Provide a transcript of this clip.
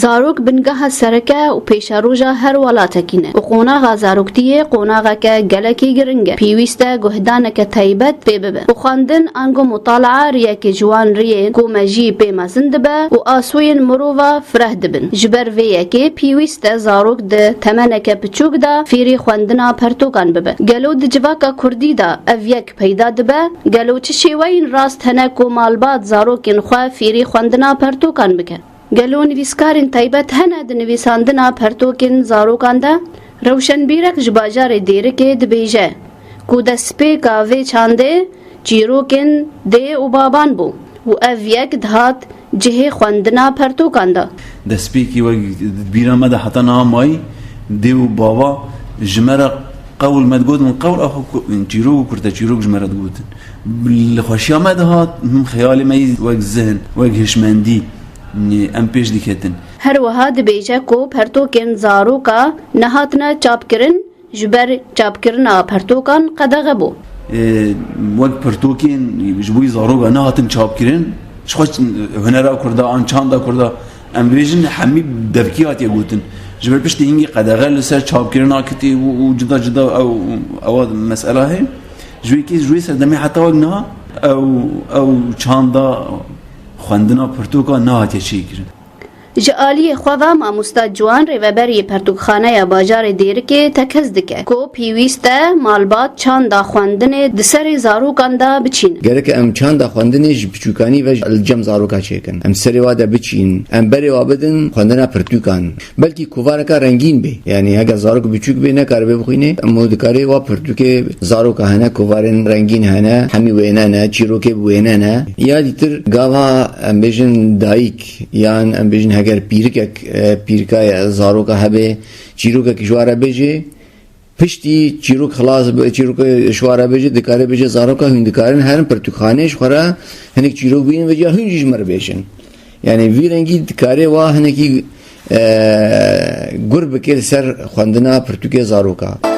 زاروک بنگاه سرکه و پیشاروجا هر ولاتکینه و قوناغا زاروکتیه قوناغا که گلکی گرنگه پیوسته گهدانه که تایبت ببه و خواندن انگو مطالعه ریاک جوان ریه کو مجی پیمازن دبه و آسوین مروفا فره دبن جبر ویاکی پیوسته زاروک ده تمنه که پچوک دا فیری خواندنا پرتوکان ببه گلو ده جواکا کردی دا اویک پیدا دبه گلو چشیوین راست هنه کو مالبات زاروکین خواه فیری خواندنا پرتوکان بکن گلو نویسکارین تایبت هنه ده نویساندنا پرتوکین زاروکان ده روشن بیرک جباجار دیره که دبیجه کو ده سپی کاوه چانده چیروکین ده و بابان بو و اویک دهات جه خواندنا پرتوکان ده ده سپی که بیرامه ده حتی نامای ده و بابا جمره قول مدقود من قول أخو جيروك كرتا جيروك جمرت قوتن بالخوشيا ما دهات هم خيالي ما وق ذهن وق هشمندي ام پیش دکتن هر وها دبیجه کو پرتوکن زاروکا نهاتنا چاپکرن جبر چاپکرنا پرتوکان قدغه بو وق پرتوکن جبوی زاروکا نهاتن چاپکرن شخص هنرا کرده آن چاندا کرده ام بیجن حمی دفکیات یگوتن جبر پشت هنگی قدغه لسر چاپکرنا کتی و جدا جدا او مسئله هی جوی سردمی حتی وق نه او چاندا خواندنا پرتوکا نهات چی کرد جالی خواه ماموستا جوان ریوبری پرتوکخانه باجار دیرکه تکز دکه کو پیوسته مالبات چاندا خواندن دسر زاروکان دا بچین گرک ام چاندا خواندنش بچوکانی و الجم زاروکا چیکن ام سری وادا بچین ام بری وابدن خواندنا پرتوکان بلکی کوارکا رنگین بی یعنی اگر زاروک بچوک بی نکار بخوینه مودکاری و پرتوک زاروکا هنه کوارن رنگین هنه همی وینه نه چیروکه وینه نه یا دیتر گاوا ام بیجن دایک یان ام بیجن اگر پیرکای زاروکا هبه چیروکا کشواره بجه پشتی چیروک خلاص چیروک شواره بجه دکاره بجه زاروکا هندکارن هرن پرتوخانهش خورا هنک چیروک بین وجه هنجیش مر بیشن یعنی وی رنگی دکاره و هنکی گرب که سر خواندنا پرتوک زاروکا